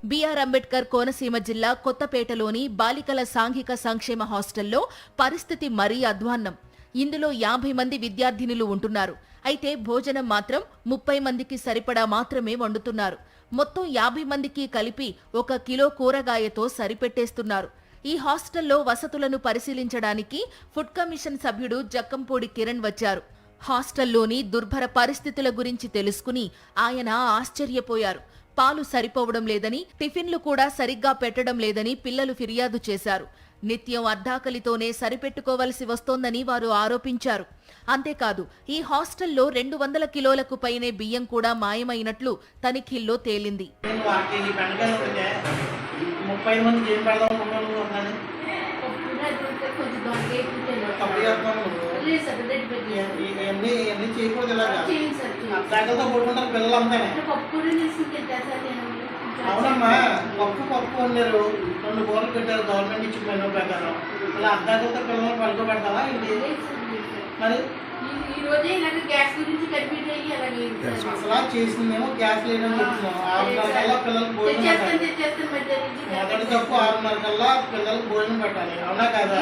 BR Ambedkar Konaseema జిల్లా కొత్తపేటలోని బాలికల సాంఘిక సంక్షేమ హాస్టల్లో పరిస్థితి మరీ అధ్వాన్నం. ఇందులో 50 మంది విద్యార్థినులు ఉంటున్నారు. అయితే భోజనం మాత్రం 30 మందికి సరిపడా మాత్రమే వండుతున్నారు. మొత్తం 50 మందికి కలిపి 1 కిలో కూరగాయతో సరిపెట్టేస్తున్నారు. ఈ హాస్టల్లో వసతులను పరిశీలించడానికి ఫుడ్ కమిషన్ సభ్యుడు జక్కంపూడి కిరణ్ వచ్చారు. హాస్టల్లోని దుర్భర పరిస్థితుల గురించి తెలుసుకుని ఆయన ఆశ్చర్యపోయారు. పాలు సరిపోవడం లేదని, టిఫిన్లు కూడా సరిగ్గా పెట్టడం లేదని పిల్లలు ఫిర్యాదు చేశారు. నిత్యం అర్ధాకలితోనే సరిపెట్టుకోవలసి వస్తోందని వారు ఆరోపించారు. అంతేకాదు, ఈ హాస్టల్లో 200 కిలోలకు పైనే బియ్యం కూడా మాయమైనట్లు తనిఖీల్లో తేలింది. అవునమ్మా, పప్పు వండారు, 2 కూరలు పెట్టారు గవర్నమెంట్ ఇచ్చిన మెనూ ప్రకారం. అలా అర్ధాకలతో పిల్లలు పడుకోబెడతావా ఏంటి? మరి అసలు చేసిందేమో గ్యాస్ లేదని చెప్తున్నాం. 6:30 కల్లా పిల్లలకు భోజనం పెట్టాలి. మొదటి తప్పు 6:30 కల్లా పిల్లలకు భోజనం పెట్టాలి. అవునా కాదా?